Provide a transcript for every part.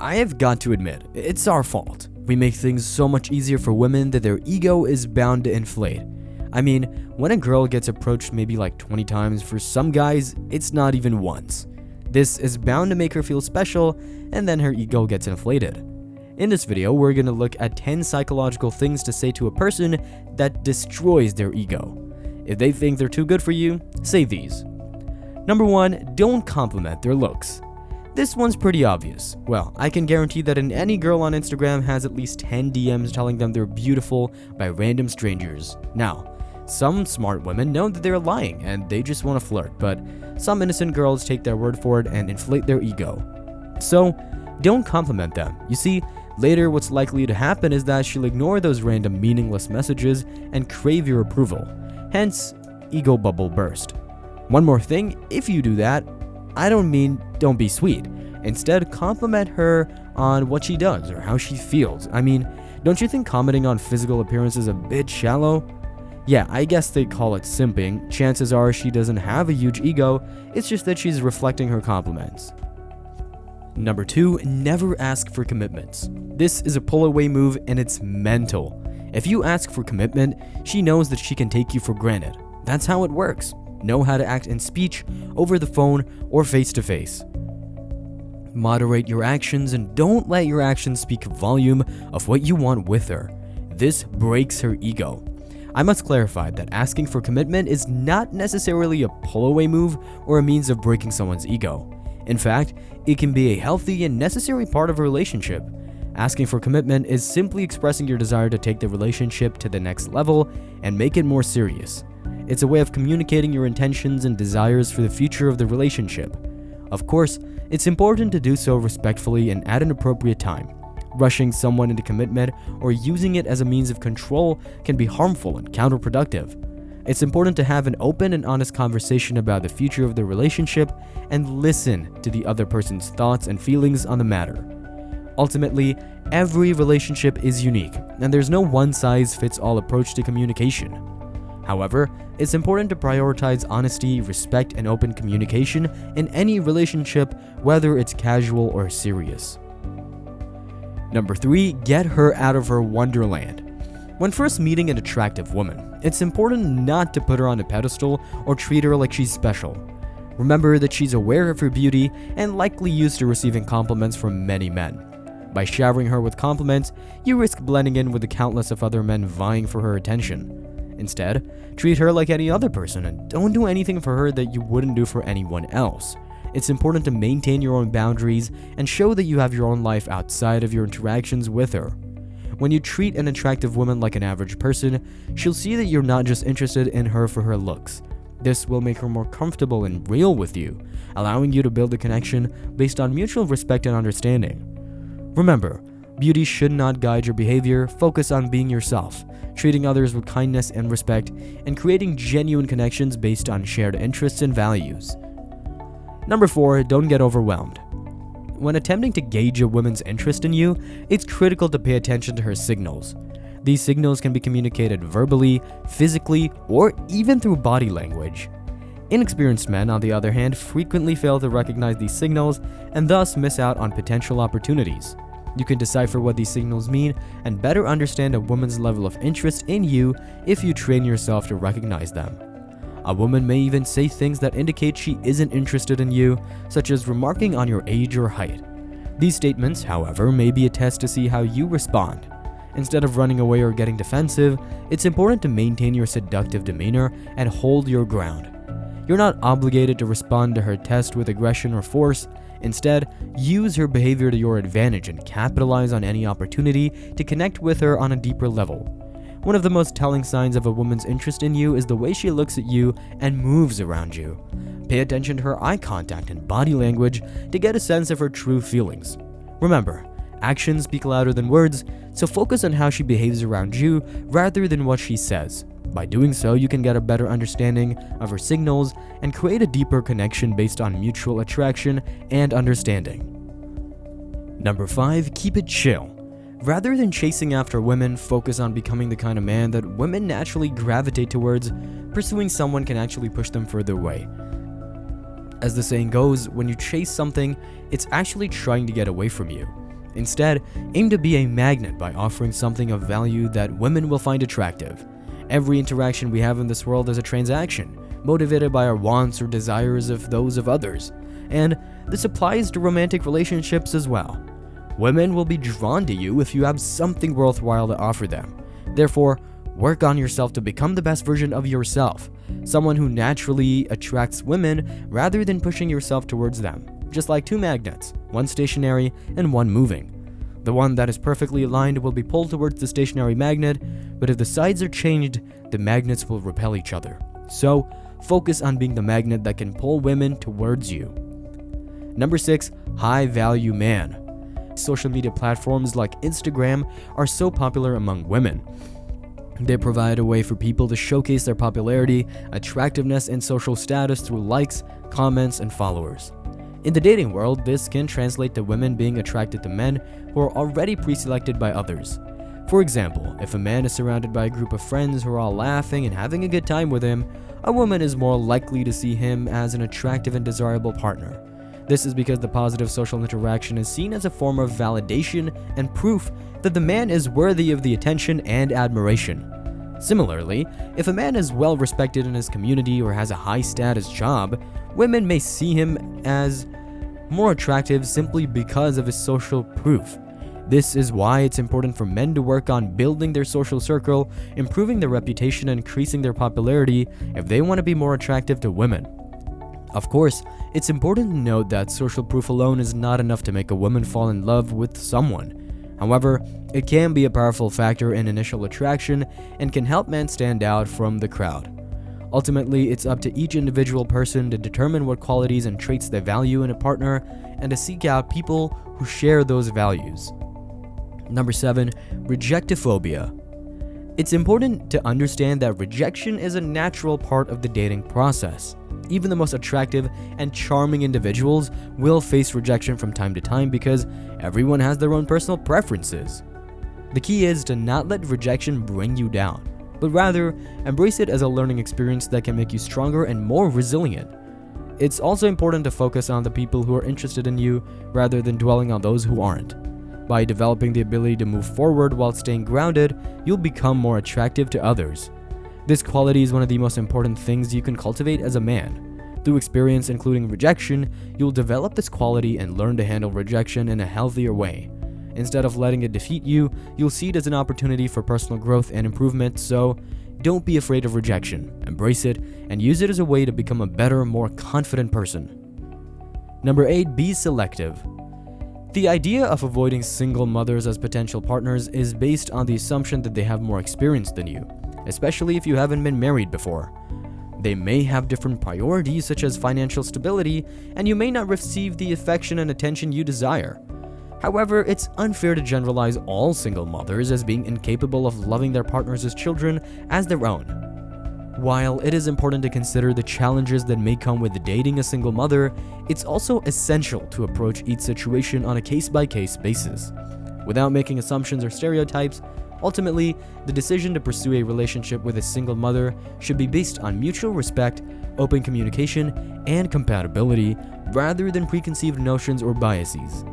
I have got to admit, it's our fault. We make things so much easier for women that their ego is bound to inflate. I mean, when a girl gets approached maybe like 20 times, for some guys, it's not even once. This is bound to make her feel special, and then her ego gets inflated. In this video, we're going to look at 10 psychological things to say to a person that destroys their ego. If they think they're too good for you, say these. Number 1, don't compliment their looks. This one's pretty obvious. Well, I can guarantee that any girl on Instagram has at least 10 DMs telling them they're beautiful by random strangers. Now, some smart women know that they're lying and they just want to flirt, but some innocent girls take their word for it and inflate their ego. So, don't compliment them. You see, later what's likely to happen is that she'll ignore those random meaningless messages and crave your approval. Hence, ego bubble burst. One more thing, if you do that, I don't mean don't be sweet. Instead, compliment her on what she does or how she feels. I mean, don't you think commenting on physical appearance is a bit shallow? Yeah, I guess they call it simping. Chances are she doesn't have a huge ego, it's just that she's reflecting her compliments. Number 2, never ask for commitments. This is a pull-away move and it's mental. If you ask for commitment, she knows that she can take you for granted. That's how it works. Know how to act in speech, over the phone, or face-to-face. Moderate your actions and don't let your actions speak volume of what you want with her. This breaks her ego. I must clarify that asking for commitment is not necessarily a pull-away move or a means of breaking someone's ego. In fact, it can be a healthy and necessary part of a relationship. Asking for commitment is simply expressing your desire to take the relationship to the next level and make it more serious. It's a way of communicating your intentions and desires for the future of the relationship. Of course, it's important to do so respectfully and at an appropriate time. Rushing someone into commitment or using it as a means of control can be harmful and counterproductive. It's important to have an open and honest conversation about the future of the relationship and listen to the other person's thoughts and feelings on the matter. Ultimately, every relationship is unique, and there's no one-size-fits-all approach to communication. However, it's important to prioritize honesty, respect, and open communication in any relationship, whether it's casual or serious. Number 3, get her out of her Wonderland. When first meeting an attractive woman, it's important not to put her on a pedestal or treat her like she's special. Remember that she's aware of her beauty and likely used to receiving compliments from many men. By showering her with compliments, you risk blending in with the countless of other men vying for her attention. Instead, treat her like any other person and don't do anything for her that you wouldn't do for anyone else. It's important to maintain your own boundaries and show that you have your own life outside of your interactions with her. When you treat an attractive woman like an average person, she'll see that you're not just interested in her for her looks. This will make her more comfortable and real with you, allowing you to build a connection based on mutual respect and understanding. Remember, beauty should not guide your behavior. Focus on being yourself, treating others with kindness and respect, and creating genuine connections based on shared interests and values. Number 4, don't get overwhelmed. When attempting to gauge a woman's interest in you, it's critical to pay attention to her signals. These signals can be communicated verbally, physically, or even through body language. Inexperienced men, on the other hand, frequently fail to recognize these signals and thus miss out on potential opportunities. You can decipher what these signals mean and better understand a woman's level of interest in you if you train yourself to recognize them. A woman may even say things that indicate she isn't interested in you, such as remarking on your age or height. These statements, however, may be a test to see how you respond. Instead of running away or getting defensive, it's important to maintain your seductive demeanor and hold your ground. You're not obligated to respond to her test with aggression or force. Instead, use her behavior to your advantage and capitalize on any opportunity to connect with her on a deeper level. One of the most telling signs of a woman's interest in you is the way she looks at you and moves around you. Pay attention to her eye contact and body language to get a sense of her true feelings. Remember, actions speak louder than words, so focus on how she behaves around you rather than what she says. By doing so, you can get a better understanding of her signals and create a deeper connection based on mutual attraction and understanding. Number 5, keep it chill. Rather than chasing after women, focus on becoming the kind of man that women naturally gravitate towards. Pursuing someone can actually push them further away. As the saying goes, when you chase something, it's actually trying to get away from you. Instead, aim to be a magnet by offering something of value that women will find attractive. Every interaction we have in this world is a transaction, motivated by our wants or desires of those of others. And this applies to romantic relationships as well. Women will be drawn to you if you have something worthwhile to offer them. Therefore, work on yourself to become the best version of yourself, someone who naturally attracts women rather than pushing yourself towards them, just like two magnets, one stationary and one moving. The one that is perfectly aligned will be pulled towards the stationary magnet, but if the sides are changed, the magnets will repel each other. So, focus on being the magnet that can pull women towards you. Number 6, high value man. Social media platforms like Instagram are so popular among women. They provide a way for people to showcase their popularity, attractiveness, and social status through likes, comments, and followers. In the dating world, this can translate to women being attracted to men who are already pre-selected by others. For example, if a man is surrounded by a group of friends who are all laughing and having a good time with him, a woman is more likely to see him as an attractive and desirable partner. This is because the positive social interaction is seen as a form of validation and proof that the man is worthy of the attention and admiration. Similarly, if a man is well respected in his community or has a high status job, women may see him as more attractive simply because of his social proof. This is why it's important for men to work on building their social circle, improving their reputation, and increasing their popularity if they want to be more attractive to women. Of course, it's important to note that social proof alone is not enough to make a woman fall in love with someone. However, it can be a powerful factor in initial attraction and can help men stand out from the crowd. Ultimately, it's up to each individual person to determine what qualities and traits they value in a partner and to seek out people who share those values. Number 7, rejectophobia. It's important to understand that rejection is a natural part of the dating process. Even the most attractive and charming individuals will face rejection from time to time because everyone has their own personal preferences. The key is to not let rejection bring you down, but rather embrace it as a learning experience that can make you stronger and more resilient. It's also important to focus on the people who are interested in you rather than dwelling on those who aren't. By developing the ability to move forward while staying grounded, you'll become more attractive to others. This quality is one of the most important things you can cultivate as a man. Through experience, including rejection, you'll develop this quality and learn to handle rejection in a healthier way. Instead of letting it defeat you, you'll see it as an opportunity for personal growth and improvement, so don't be afraid of rejection. Embrace it and use it as a way to become a better, more confident person. Number 8, be selective. The idea of avoiding single mothers as potential partners is based on the assumption that they have more experience than you, especially if you haven't been married before. They may have different priorities such as financial stability, and you may not receive the affection and attention you desire. However, it's unfair to generalize all single mothers as being incapable of loving their partners' children as their own. While it is important to consider the challenges that may come with dating a single mother, it's also essential to approach each situation on a case-by-case basis. Without making assumptions or stereotypes, ultimately, the decision to pursue a relationship with a single mother should be based on mutual respect, open communication, and compatibility, rather than preconceived notions or biases.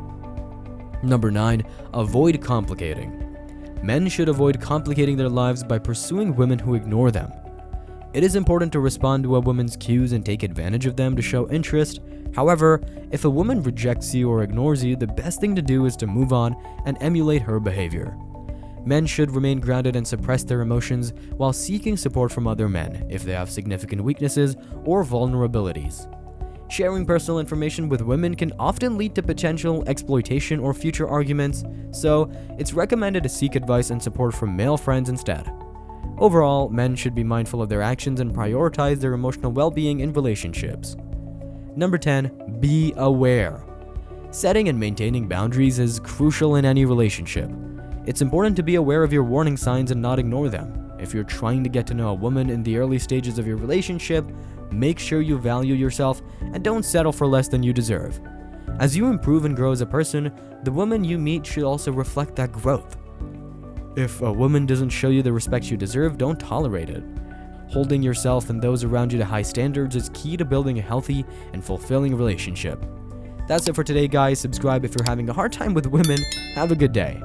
Number 9, avoid complicating. Men should avoid complicating their lives by pursuing women who ignore them. It is important to respond to a woman's cues and take advantage of them to show interest. However, if a woman rejects you or ignores you, the best thing to do is to move on and emulate her behavior. Men should remain grounded and suppress their emotions while seeking support from other men if they have significant weaknesses or vulnerabilities. Sharing personal information with women can often lead to potential exploitation or future arguments, so it's recommended to seek advice and support from male friends instead. Overall, men should be mindful of their actions and prioritize their emotional well-being in relationships. Number 10, be aware. Setting and maintaining boundaries is crucial in any relationship. It's important to be aware of your warning signs and not ignore them. If you're trying to get to know a woman in the early stages of your relationship, make sure you value yourself and don't settle for less than you deserve. As you improve and grow as a person, the woman you meet should also reflect that growth. If a woman doesn't show you the respect you deserve, don't tolerate it. Holding yourself and those around you to high standards is key to building a healthy and fulfilling relationship. That's it for today, guys. Subscribe if you're having a hard time with women. Have a good day.